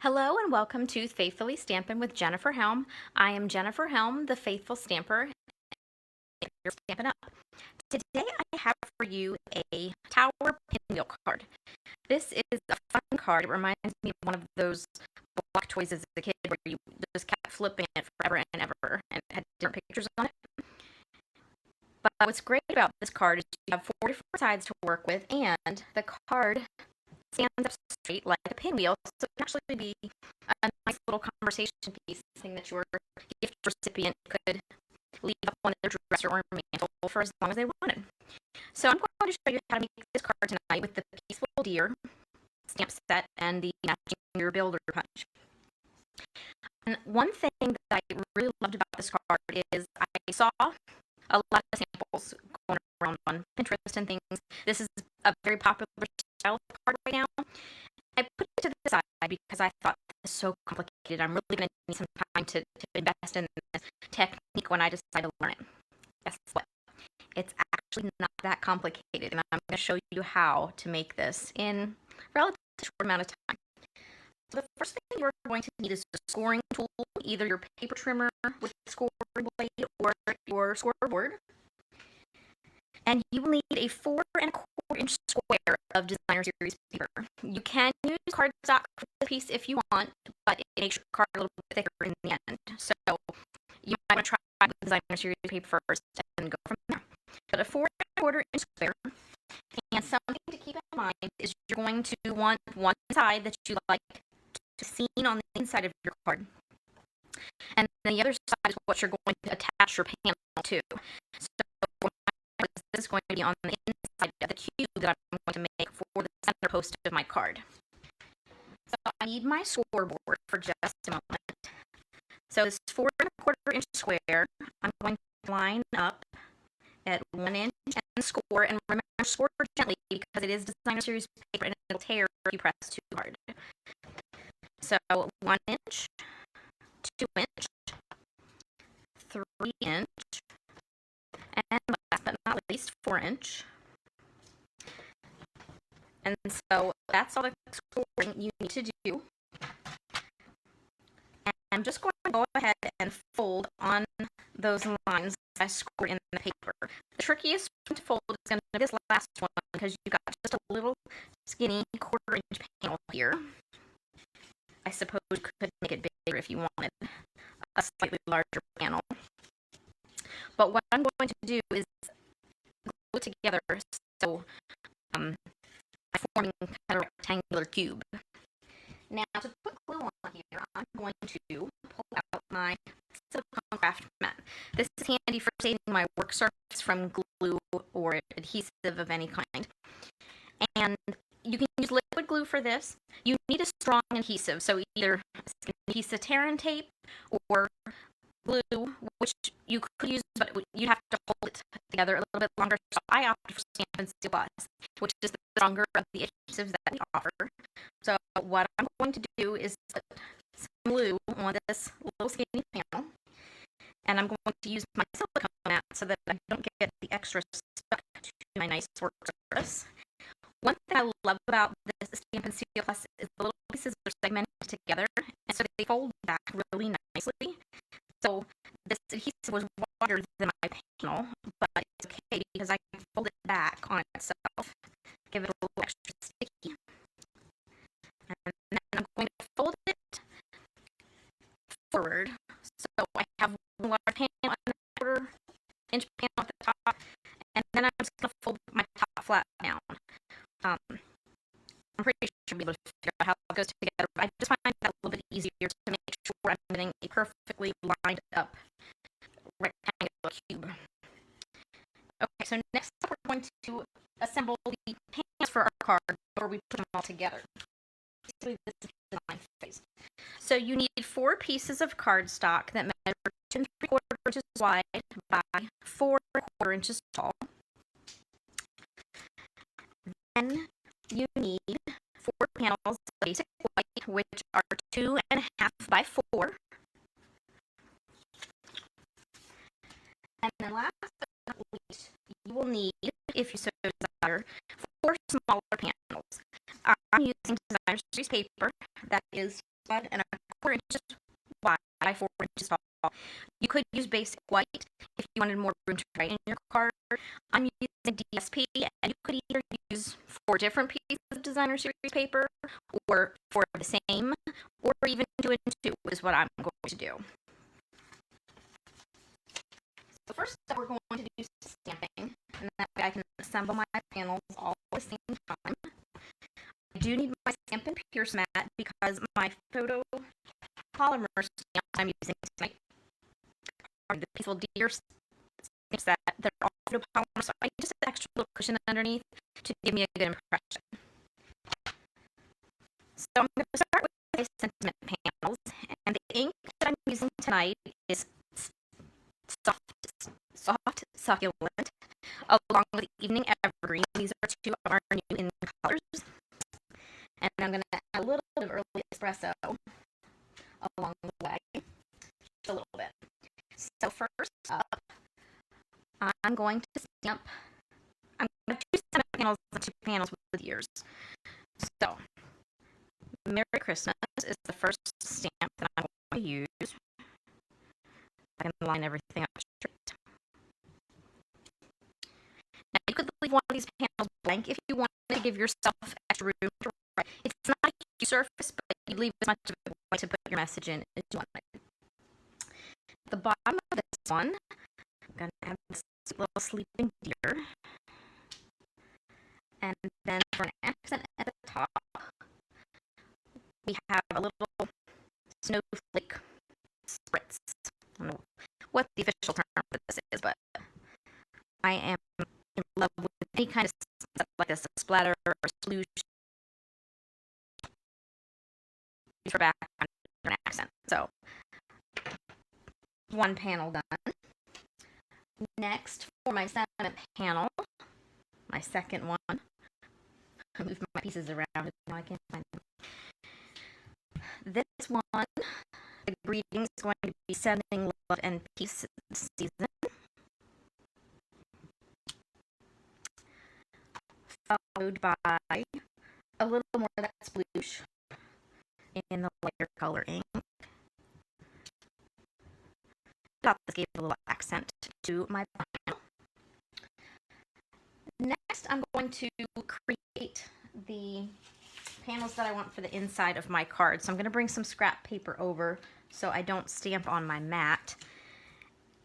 Hello and welcome to Faithfully Stampin' with Jennifer Helm. I am Jennifer Helm, the Faithful Stamper. You're Stampin' Up. Today I have for you a Tower Pinwheel card. This is a fun card. It reminds me of one of those block toys as a kid where you just kept flipping it forever and ever and it had different pictures on it. But what's great about this card is you have 4 different sides to work with, and the card stands up straight like a pinwheel, so it can actually be a nice little conversation piece, something that your gift recipient could leave up on their dresser or mantle for as long as they wanted. So I'm going to show you how to make this card tonight with the Peaceful Deer stamp set and the Matching Your Builder punch. And one thing that I really loved about this card is I saw a lot of samples going around on Pinterest and things. This is a very popular style of card right now. I put it to the side because I thought this is so complicated. I'm really going to need some time to invest in this technique when I decide to learn it. Guess what? It's actually not that complicated, and I'm going to show you how to make this in a relatively short amount of time. So the first thing you're going to need is a scoring tool, either your paper trimmer with the score blade or your scoreboard. And you will need a 4 1/4 inch square of designer series paper. You can use cardstock for the piece if you want, but it makes your card a little bit thicker in the end. So you might want to try with designer series paper first and go from there. But a 4 1/4 inch square. And something to keep in mind is you're going to want one side that you like to see on the inside of your card. And then the other side is what you're going to attach your panel to. So this is going to be on the inside of the cube that I'm going to make for the center post of my card. So I need my scoreboard for just a moment. So this 4 1/4 inch square, I'm going to line up at 1 inch and score. And remember, score gently because it is designer series paper and it'll tear if you press too hard. So 1 inch, 2 inch, 3 inch, and last but not least, 4 inch. And so that's all the scoring you need to do. And I'm just going to go ahead and fold on those lines I scored in the paper. The trickiest one to fold is going to be this last one because you've got just a little skinny 1/4 inch panel here. I suppose you could make it bigger if you wanted a slightly larger panel. But what I'm going to do is glue it together so I'm forming kind of a rectangular cube. Now to put glue on here, I'm going to pull out my silicone craft mat. This is handy for saving my work surface from glue or adhesive of any kind. And you can use liquid glue for this. You need a strong adhesive, so either a piece of tear and tape or glue, which you could use, but you'd have to hold it together a little bit longer. So I opted for Stampin' Seal Plus, which is the stronger of the adhesives that we offer. So what I'm going to do is put some glue on this little skinny panel, and I'm going to use my silicone mat so that I don't get the extra stuck to my nice work surface. One thing I love about this Stampin' Seal Plus is the little pieces are segmented together, and so they fold back really nicely. So this adhesive was wider than my panel, but it's okay because I can fold it back on itself, give it a little extra sticky. And then I'm going to fold it forward. So I have one large panel and a 1/4 inch panel at the top, and then I'm just going to fold my top flat down. I'm pretty sure you'll be able to figure out how it goes together, but I just find that a little bit easier to make sure I'm getting a perfectly lined up rectangular cube. Okay, so next up we're going to assemble the panels for our card before we put them all together. Basically, this is the design phase. So you need 4 pieces of cardstock that measure 2 3/4 inches wide by 4 1/4 inches tall. Then you need 4 panels of basic white, which are 2 1/2 by 4. And then last but not least, you will need, if you so desire, 4 smaller panels. I'm using designer series paper that is wide and 1/4 inches wide by 4 inches tall. You could use basic white if you wanted more room to write in your card. I'm using DSP, and you could either use 4 different pieces of designer series paper or 4 of the same, or even 2 and 2 is what I'm going to do. So first up, we're going to do stamping, and that way I can assemble my panels all at the same time. I do need my Stampin' Pierce mat because my photo polymer stamps I'm using tonight are the peaceful deer stamps that they're all photo polymer, so I need just an extra little cushion underneath to give me a good impression. So I'm going to start with my sentiment panels, and the ink that I'm using tonight is soft succulent, along with Evening Evergreen. These are 2 of our new in colors. And I'm going to add a little bit of early espresso along the way, just a little bit. So first up, I'm going to stamp. I'm going to do 7 panels and 2 panels with ears. So Merry Christmas is the first stamp that I'm going to use. I can line everything up straight. Now you could leave one of these panels blank if you want to give yourself extra room to write. It's not a huge surface, but you leave as much of it blank to put your message in as you want. At the bottom of this one, I'm going to add this little sleeping deer. And then for an accent at the top, we have a little snowflake spritz. I don't know what the official term for this is, but I am in love with any kind of stuff like this, a splatter or a sploosh for background or an accent. So, 1 panel done. Next, for my sentiment panel, my second one, I moved my pieces around and now I can't find them. This one, the greeting is going to be sending love and peace this season. Followed by a little more of that sploosh in the lighter color ink. Thought this gave a little accent to my panel. Next, I'm going to create the panels that I want for the inside of my card. So I'm going to bring some scrap paper over so I don't stamp on my mat.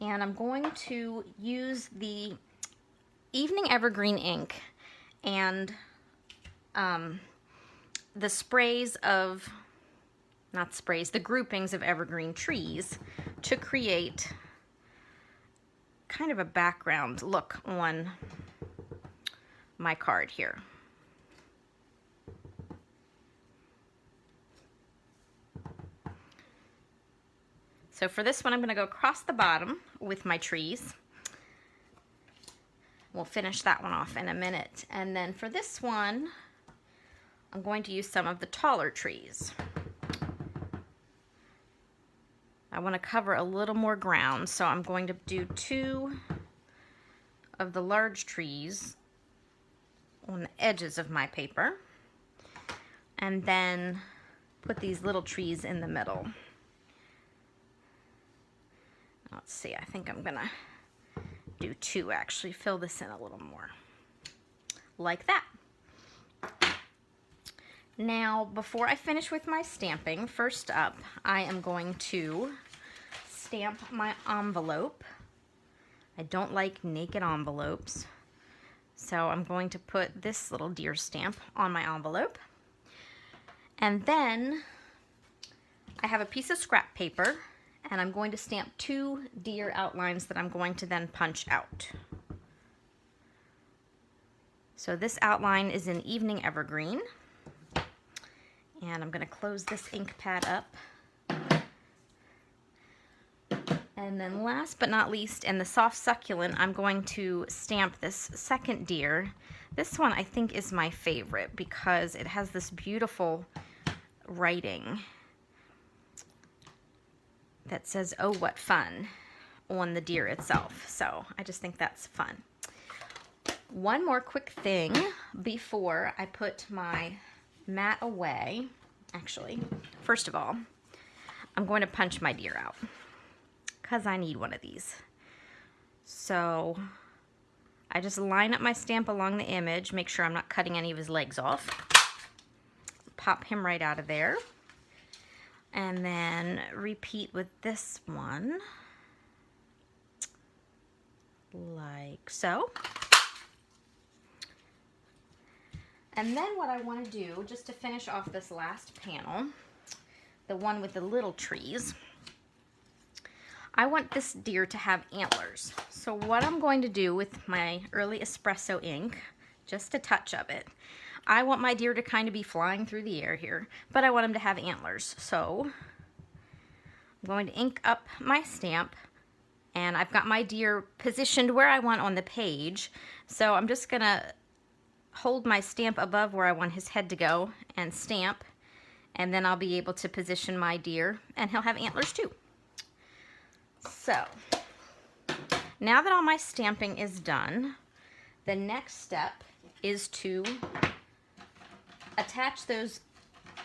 And I'm going to use the Evening Evergreen ink and the sprays of, not sprays, the groupings of evergreen trees to create kind of a background look on my card here. So for this one, I'm going to go across the bottom with my trees. We'll finish that one off in a minute. And then for this one, I'm going to use some of the taller trees. I want to cover a little more ground, so I'm going to do 2 of the large trees on the edges of my paper, and then put these little trees in the middle. Let's see, I think I'm gonna do 2 actually, fill this in a little more, like that. Now, before I finish with my stamping, first up, I am going to stamp my envelope. I don't like naked envelopes, so I'm going to put this little deer stamp on my envelope. And then I have a piece of scrap paper, and I'm going to stamp 2 deer outlines that I'm going to then punch out. So this outline is in Evening Evergreen. And I'm going to close this ink pad up. And then last but not least, in the soft succulent, I'm going to stamp this second deer. This one I think is my favorite because it has this beautiful writing that says, "Oh, what fun," on the deer itself. So I just think that's fun. One more quick thing before I put my mat away. Actually, first of all, I'm going to punch my deer out because I need one of these. So I just line up my stamp along the image, make sure I'm not cutting any of his legs off. Pop him right out of there. And then repeat with this one, like so. And then what I want to do, just to finish off this last panel, the one with the little trees, I want this deer to have antlers. So what I'm going to do with my early espresso ink, just a touch of it, I want my deer to kind of be flying through the air here, but I want him to have antlers. So I'm going to ink up my stamp, and I've got my deer positioned where I want on the page. So I'm just gonna hold my stamp above where I want his head to go and stamp, and then I'll be able to position my deer, and he'll have antlers too. So now that all my stamping is done, the next step is to attach those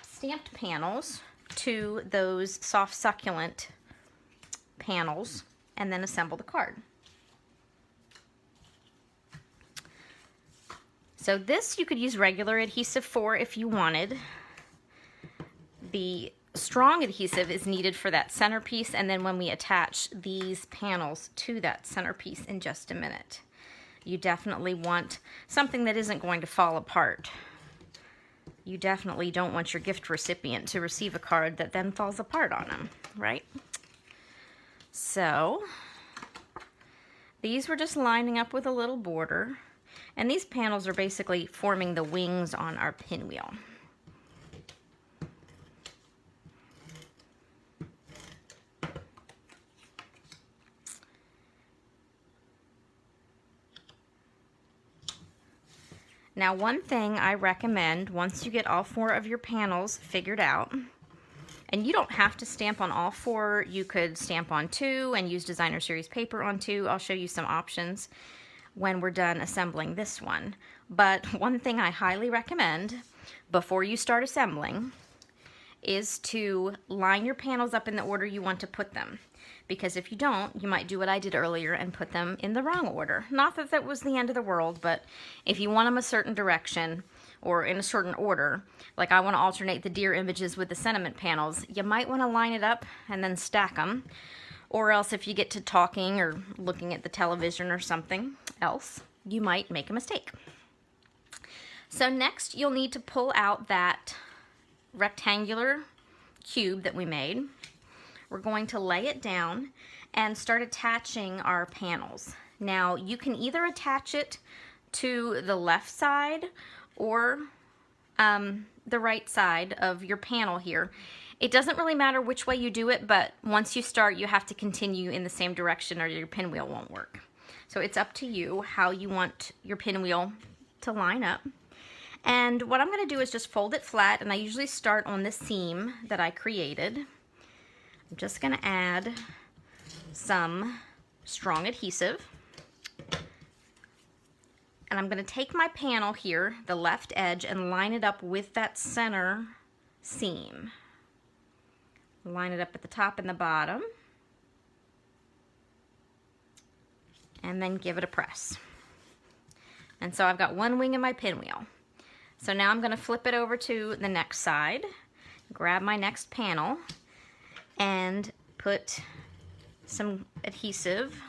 stamped panels to those soft succulent panels and then assemble the card. So this you could use regular adhesive for if you wanted. The strong adhesive is needed for that centerpiece, and then when we attach these panels to that centerpiece in just a minute. You definitely want something that isn't going to fall apart. You definitely don't want your gift recipient to receive a card that then falls apart on them, right? So these were just lining up with a little border, and these panels are basically forming the wings on our pinwheel. Now, one thing I recommend once you get all 4 of your panels figured out, and you don't have to stamp on all 4, you could stamp on 2 and use designer series paper on 2. I'll show you some options when we're done assembling this one. But one thing I highly recommend before you start assembling is to line your panels up in the order you want to put them. Because if you don't, you might do what I did earlier and put them in the wrong order. Not that that was the end of the world, but if you want them a certain direction or in a certain order, like I want to alternate the deer images with the sentiment panels, you might want to line it up and then stack them. Or else if you get to talking or looking at the television or something else, you might make a mistake. So next you'll need to pull out that rectangular cube that we made. We're going to lay it down and start attaching our panels. Now you can either attach it to the left side or the right side of your panel here. It doesn't really matter which way you do it, but once you start you have to continue in the same direction or your pinwheel won't work. So it's up to you how you want your pinwheel to line up. And what I'm going to do is just fold it flat, and I usually start on the seam that I created. I'm just going to add some strong adhesive. And I'm going to take my panel here, the left edge, and line it up with that center seam. Line it up at the top and the bottom. And then give it a press. And so I've got one wing of my pinwheel. So now I'm going to flip it over to the next side, grab my next panel, and put some adhesive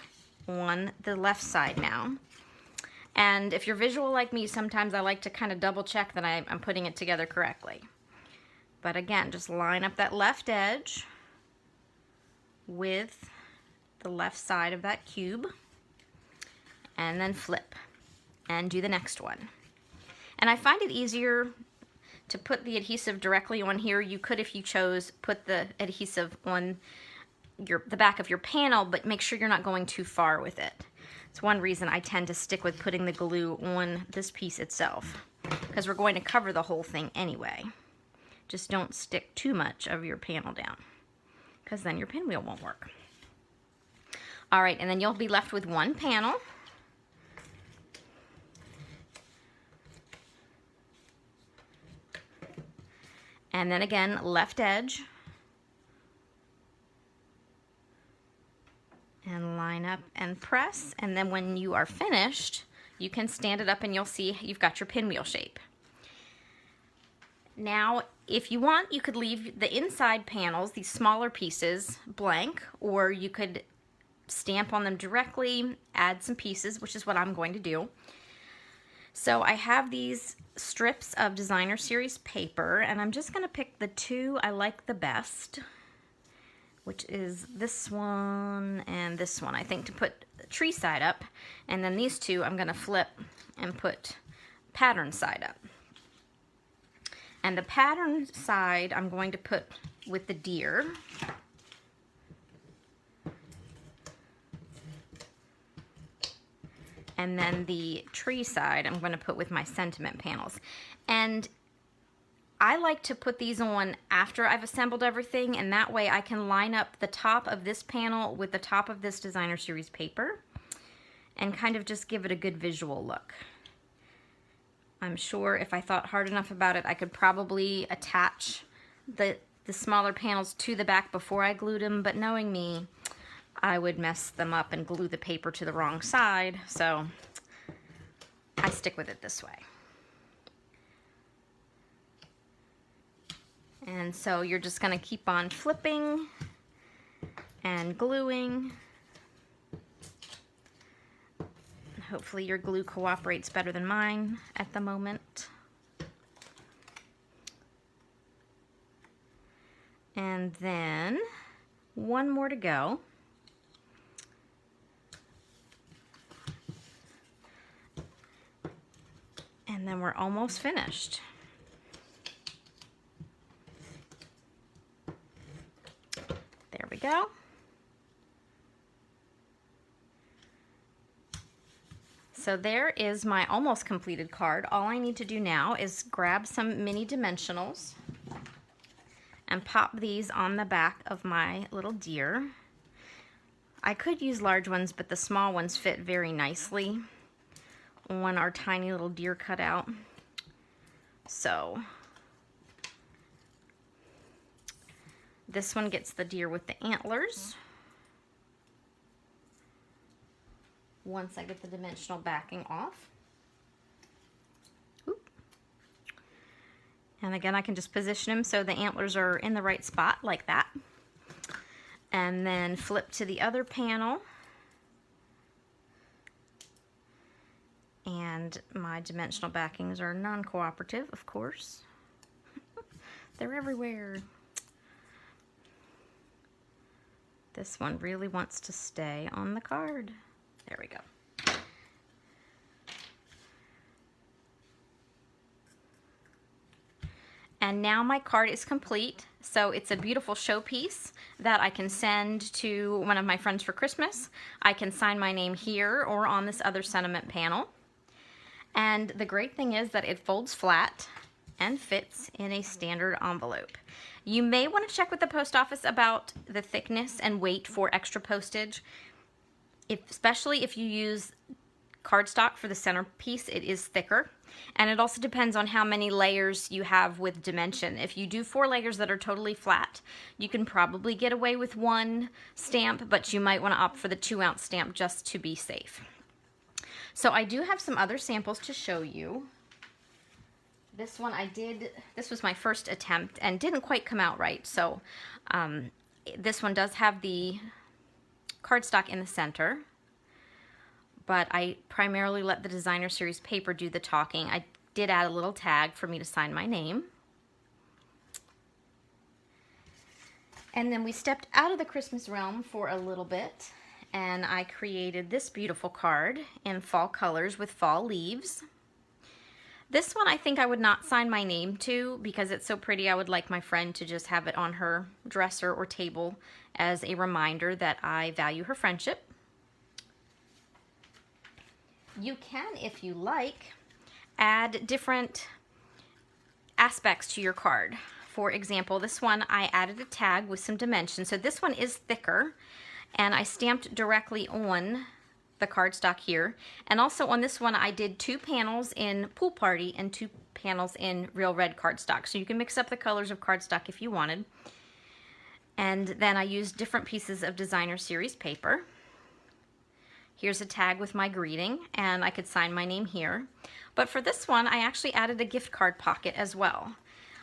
on the left side now. And if you're visual like me, sometimes I like to kind of double check that I'm putting it together correctly. But again, just line up that left edge with the left side of that cube, and then flip and do the next one. And I find it easier to put the adhesive directly on here. You could, if you chose, put the adhesive on the back of your panel, but make sure you're not going too far with it. It's one reason I tend to stick with putting the glue on this piece itself, because we're going to cover the whole thing anyway. Just don't stick too much of your panel down, because then your pinwheel won't work. All right, and then you'll be left with one panel. And then again, left edge. And line up and press. And then when you are finished, you can stand it up and you'll see you've got your pinwheel shape. Now, if you want, you could leave the inside panels, these smaller pieces, blank, or you could stamp on them directly, add some pieces, which is what I'm going to do. So I have these strips of Designer Series paper, and I'm just going to pick the two I like the best, which is this one and this one, I think, to put the tree side up. And then these two I'm going to flip and put pattern side up. And the pattern side I'm going to put with the deer. And then the tree side I'm going to put with my sentiment panels. And I like to put these on after I've assembled everything, and that way I can line up the top of this panel with the top of this Designer Series paper and kind of just give it a good visual look. I'm sure if I thought hard enough about it, I could probably attach the smaller panels to the back before I glued them, but knowing me, I would mess them up and glue the paper to the wrong side, so I stick with it this way. And so you're just going to keep on flipping and gluing. Hopefully your glue cooperates better than mine at the moment. And then one more to go. And then we're almost finished. There we go. So there is my almost completed card. All I need to do now is grab some mini dimensionals and pop these on the back of my little deer. I could use large ones, but the small ones fit very nicely on our tiny little deer cutout. So this one gets the deer with the antlers. Once I get the dimensional backing off. Oop. And again, I can just position them so the antlers are in the right spot like that. And then flip to the other panel. And my dimensional backings are non-cooperative, of course. They're everywhere. This one really wants to stay on the card. There we go. And now my card is complete. So it's a beautiful showpiece that I can send to one of my friends for Christmas. I can sign my name here or on this other sentiment panel. And the great thing is that it folds flat and fits in a standard envelope. You may want to check with the post office about the thickness and weight for extra postage. Especially if you use cardstock for the centerpiece, it is thicker. And it also depends on how many layers you have with dimension. If you do 4 layers that are totally flat, you can probably get away with 1 stamp, but you might want to opt for the 2-ounce stamp just to be safe. So I do have some other samples to show you. This one this was my first attempt and didn't quite come out right. So this one does have the cardstock in the center, but I primarily let the Designer Series paper do the talking. I did add a little tag for me to sign my name. And then we stepped out of the Christmas realm for a little bit, and I created this beautiful card in fall colors with fall leaves. This one I think I would not sign my name to because it's so pretty. I would like my friend to just have it on her dresser or table as a reminder that I value her friendship. You can, if you like, add different aspects to your card. For example, this one I added a tag with some dimensions. So this one is thicker, and I stamped directly on the cardstock here. And also on this one, I did 2 panels in Pool Party and 2 panels in Real Red cardstock. So you can mix up the colors of cardstock if you wanted. And then I used different pieces of Designer Series paper. Here's a tag with my greeting, and I could sign my name here. But for this one, I actually added a gift card pocket as well.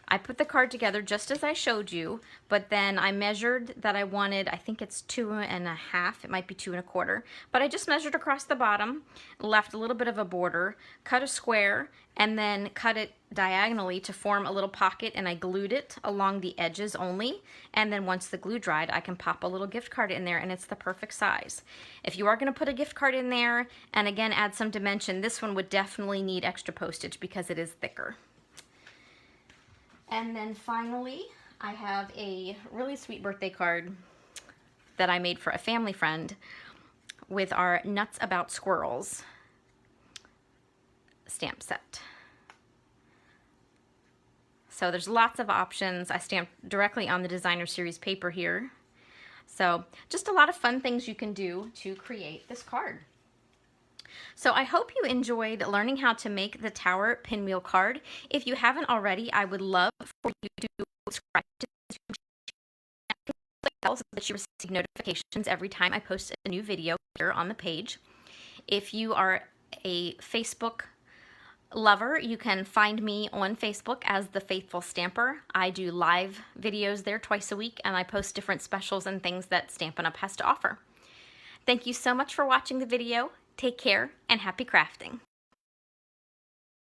I put the card together just as I showed you, but then I measured that I wanted, I think it's 2.5, it might be 2.25, but I just measured across the bottom, left a little bit of a border, cut a square, and then cut it diagonally to form a little pocket, and I glued it along the edges only, and then once the glue dried, I can pop a little gift card in there, and it's the perfect size. If you are going to put a gift card in there, and again add some dimension, this one would definitely need extra postage because it is thicker. And then finally, I have a really sweet birthday card that I made for a family friend with our Nuts About Squirrels stamp set. So there's lots of options. I stamped directly on the Designer Series paper here. So just a lot of fun things you can do to create this card. So I hope you enjoyed learning how to make the Tower Pinwheel card. If you haven't already, I would love for you to subscribe to this channel so that you receive notifications every time I post a new video here on the page. If you are a Facebook lover, you can find me on Facebook as The Faithful Stamper. I do live videos there twice a week, and I post different specials and things that Stampin' Up! Has to offer. Thank you so much for watching the video. Take care and happy crafting.